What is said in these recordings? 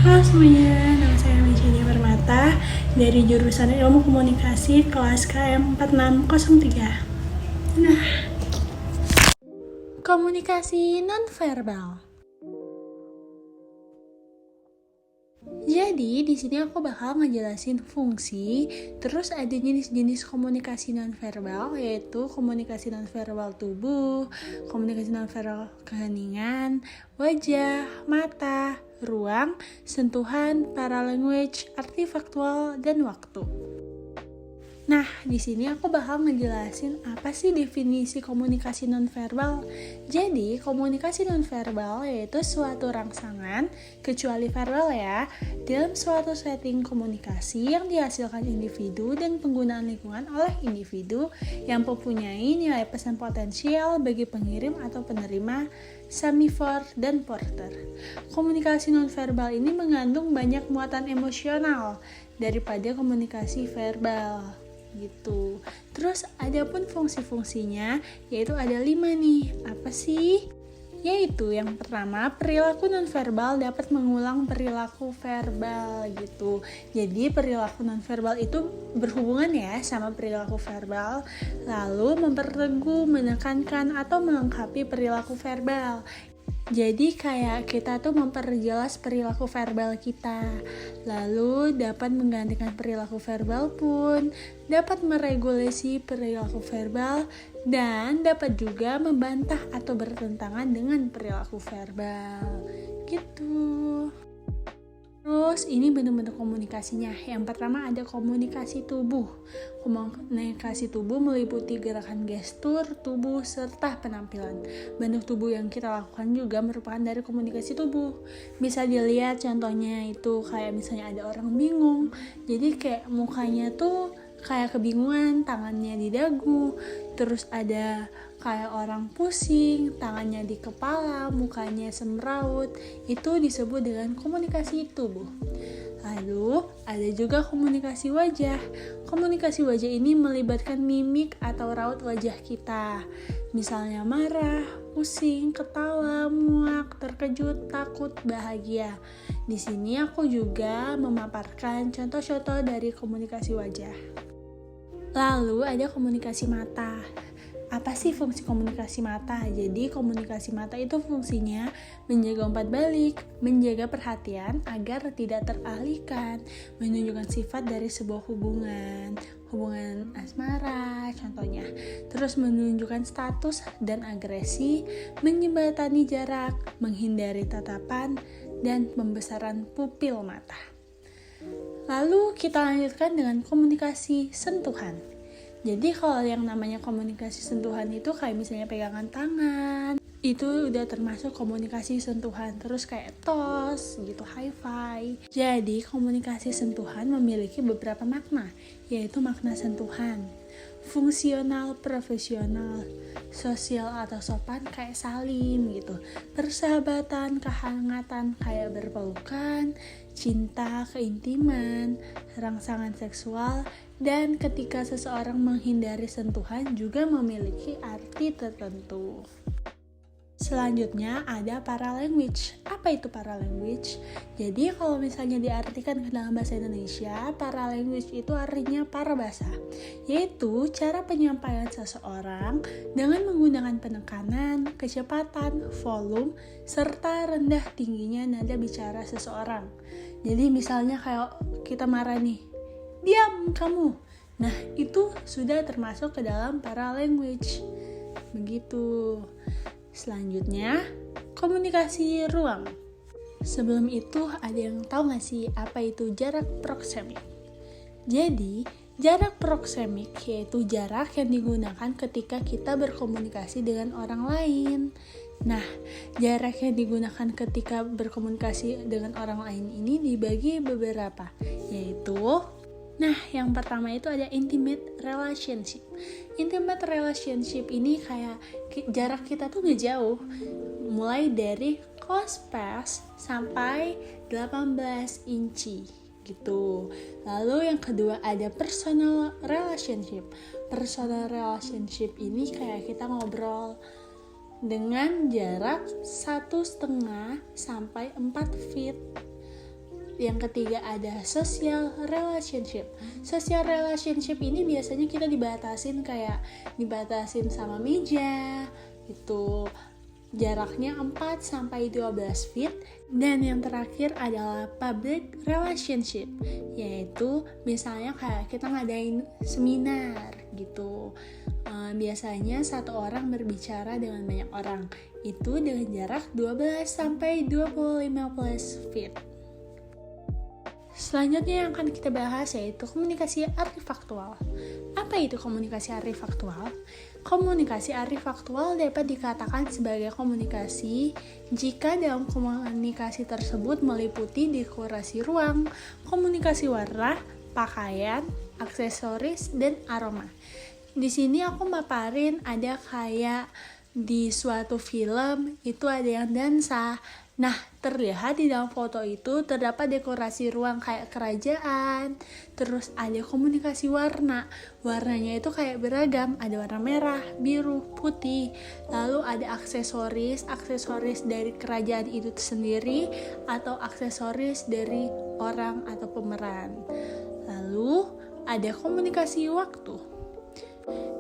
Halo semuanya, nama saya Michelle Permata dari jurusan Ilmu Komunikasi kelas KM 4603. Nah, komunikasi nonverbal. Jadi di sini aku bakal ngejelasin fungsi, terus ada jenis-jenis komunikasi nonverbal, yaitu komunikasi nonverbal tubuh, komunikasi nonverbal keheningan, wajah, mata, ruang, sentuhan, paralanguage, arti faktual, dan waktu. Nah, di sini aku bakal ngejelasin apa sih definisi komunikasi nonverbal. Jadi, komunikasi nonverbal yaitu suatu rangsangan, kecuali verbal ya, dalam suatu setting komunikasi yang dihasilkan individu dan penggunaan lingkungan oleh individu yang mempunyai nilai pesan potensial bagi pengirim atau penerima, semifor, dan porter. Komunikasi nonverbal ini mengandung banyak muatan emosional daripada komunikasi verbal. Gitu. Terus ada pun fungsi-fungsinya, yaitu ada 5 nih. Apa sih? Yaitu yang pertama, perilaku nonverbal dapat mengulang perilaku verbal gitu. Jadi perilaku nonverbal itu berhubungan ya sama perilaku verbal, lalu memperteguh, menekankan atau melengkapi perilaku verbal. Jadi kayak kita tuh memperjelas perilaku verbal kita, lalu dapat menggantikan perilaku verbal pun, dapat meregulasi perilaku verbal, dan dapat juga membantah atau bertentangan dengan perilaku verbal. Gitu. Terus ini bentuk-bentuk komunikasinya. Yang pertama ada komunikasi tubuh. Komunikasi tubuh meliputi gerakan gestur, tubuh, serta penampilan. Bentuk tubuh yang kita lakukan juga merupakan dari komunikasi tubuh. Bisa dilihat contohnya itu kayak misalnya ada orang bingung. Jadi kayak mukanya tuh kayak kebingungan, tangannya di dagu. Terus ada kayak orang pusing, tangannya di kepala, mukanya semraut. Itu disebut dengan komunikasi tubuh. Lalu ada juga komunikasi wajah. Komunikasi wajah ini melibatkan mimik atau raut wajah kita. Misalnya marah, pusing, ketawa, muak, terkejut, takut, bahagia. Di sini aku juga memaparkan contoh-contoh dari komunikasi wajah. Lalu ada komunikasi mata. Apa sih fungsi komunikasi mata? Jadi komunikasi mata itu fungsinya menjaga umpat balik, menjaga perhatian agar tidak teralihkan, menunjukkan sifat dari sebuah hubungan asmara contohnya. Terus menunjukkan status dan agresi, menjembatani jarak, menghindari tatapan, dan pembesaran pupil mata. Lalu kita lanjutkan dengan komunikasi sentuhan. Jadi kalau yang namanya komunikasi sentuhan itu kayak misalnya pegangan tangan, itu udah termasuk komunikasi sentuhan. Terus kayak tos gitu, high five. Jadi komunikasi sentuhan memiliki beberapa makna, yaitu makna sentuhan, fungsional, profesional, sosial atau sopan kayak salim gitu, persahabatan, kehangatan kayak berpelukan, cinta, keintiman, rangsangan seksual, dan ketika seseorang menghindari sentuhan juga memiliki arti tertentu. Selanjutnya ada paralanguage. Apa itu paralanguage? Jadi kalau misalnya diartikan ke dalam bahasa Indonesia, paralanguage itu artinya parabasa, yaitu cara penyampaian seseorang dengan menggunakan penekanan, kecepatan, volume, serta rendah tingginya nada bicara seseorang. Jadi misalnya kayak kita marah nih, diam kamu. Nah, itu sudah termasuk ke dalam paralanguage. Begitu. Selanjutnya, komunikasi ruang. Sebelum itu, ada yang tahu nggak sih apa itu jarak proksemik? Jadi, jarak proksemik yaitu jarak yang digunakan ketika kita berkomunikasi dengan orang lain. Nah, jarak yang digunakan ketika berkomunikasi dengan orang lain ini dibagi beberapa, yaitu yang pertama itu ada intimate relationship. Intimate relationship ini kayak jarak kita tuh gak jauh, mulai dari close pass sampai 18 inci gitu. Lalu yang kedua ada personal relationship. Personal relationship ini kayak kita ngobrol dengan jarak 1,5 sampai 4 feet. Yang ketiga ada social relationship. Social relationship ini biasanya kita dibatasin sama meja, itu jaraknya 4-12 feet. Dan yang terakhir adalah public relationship, yaitu misalnya kayak kita ngadain seminar gitu. Biasanya satu orang berbicara dengan banyak orang, itu dengan jarak 12-15 feet. Selanjutnya yang akan kita bahas yaitu komunikasi artifaktual. Apa itu komunikasi artifaktual? Komunikasi artifaktual dapat dikatakan sebagai komunikasi jika dalam komunikasi tersebut meliputi dekorasi ruang, komunikasi warna, pakaian, aksesoris, dan aroma. Di sini aku maparin ada kayak di suatu film itu ada yang dansa. Nah, terlihat di dalam foto itu terdapat dekorasi ruang kayak kerajaan. Terus ada komunikasi warna. Warnanya itu kayak beragam, ada warna merah, biru, putih. Lalu ada aksesoris dari kerajaan itu sendiri atau aksesoris dari orang atau pemeran. Lalu ada komunikasi waktu.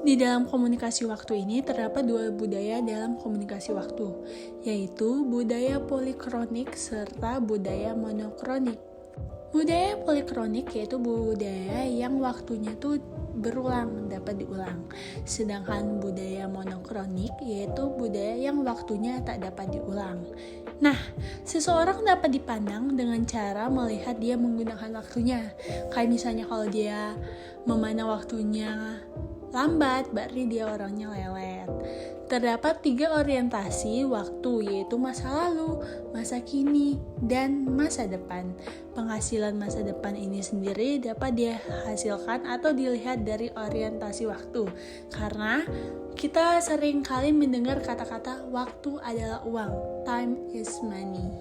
Di dalam komunikasi waktu ini terdapat dua budaya dalam komunikasi waktu, yaitu budaya polikronik serta budaya monokronik. Budaya polikronik yaitu budaya yang waktunya tuh berulang, dapat diulang. Sedangkan budaya monokronik yaitu budaya yang waktunya tak dapat diulang. Nah, seseorang dapat dipandang dengan cara melihat dia menggunakan waktunya. Kayak misalnya kalau dia memandang waktunya lambat, berarti dia orangnya lelet. Terdapat 3 orientasi waktu, yaitu masa lalu, masa kini, dan masa depan. Penghasilan masa depan ini sendiri dapat dihasilkan atau dilihat dari orientasi waktu. Karena kita sering kali mendengar kata-kata waktu adalah uang, time is money.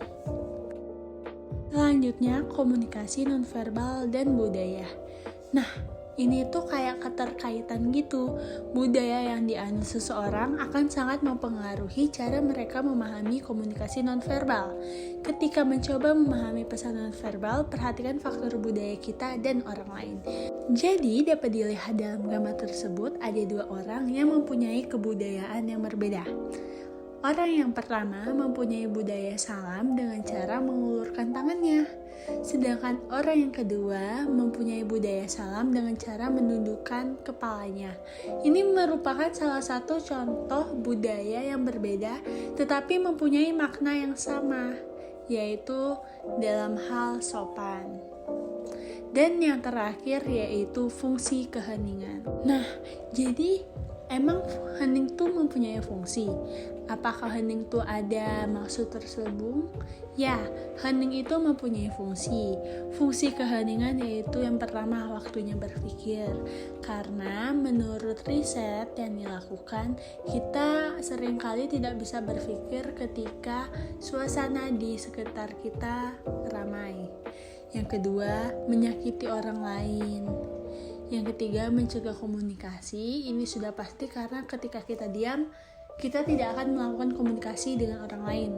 Selanjutnya, komunikasi nonverbal dan budaya. Nah, ini tuh kayak keterkaitan gitu. Budaya yang dianut seseorang akan sangat mempengaruhi cara mereka memahami komunikasi nonverbal. Ketika mencoba memahami pesan nonverbal, perhatikan faktor budaya kita dan orang lain. Jadi, dapat dilihat dalam gambar tersebut ada 2 orang yang mempunyai kebudayaan yang berbeda. Orang yang pertama mempunyai budaya salam dengan cara mengulurkan tangannya. Sedangkan orang yang kedua mempunyai budaya salam dengan cara menundukkan kepalanya. Ini merupakan salah satu contoh budaya yang berbeda tetapi mempunyai makna yang sama, yaitu dalam hal sopan. Dan yang terakhir yaitu fungsi keheningan. Nah, jadi emang hening tuh mempunyai fungsi. Apakah hening tuh ada maksud terselubung? Ya, hening itu mempunyai fungsi. Fungsi keheningan yaitu yang pertama waktunya berpikir. Karena menurut riset yang dilakukan, kita seringkali tidak bisa berpikir ketika suasana di sekitar kita ramai. Yang kedua, menyakiti orang lain. Yang ketiga, mencegah komunikasi. Ini sudah pasti karena ketika kita diam, kita tidak akan melakukan komunikasi dengan orang lain.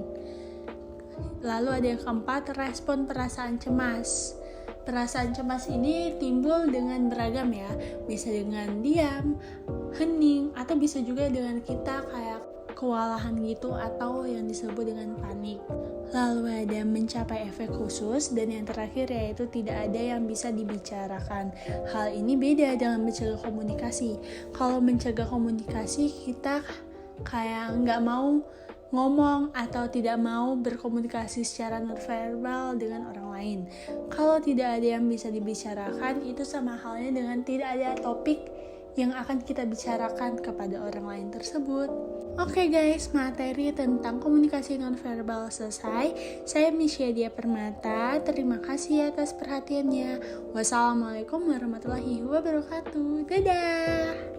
Lalu ada yang keempat, respon perasaan cemas. Perasaan cemas ini timbul dengan beragam ya. Bisa dengan diam, hening, atau bisa juga dengan kita kayak kewalahan gitu atau yang disebut dengan panik. Lalu ada mencapai efek khusus, dan yang terakhir yaitu tidak ada yang bisa dibicarakan. Hal ini beda dalam mencegah komunikasi. Kalau mencegah komunikasi kita kayak nggak mau ngomong atau tidak mau berkomunikasi secara nonverbal dengan orang lain. Kalau tidak ada yang bisa dibicarakan, itu sama halnya dengan tidak ada topik yang akan kita bicarakan kepada orang lain tersebut. Oke guys, materi tentang komunikasi nonverbal selesai. Saya Misha Dia Permata. Terima kasih atas perhatiannya. Wassalamualaikum warahmatullahi wabarakatuh. Dadah.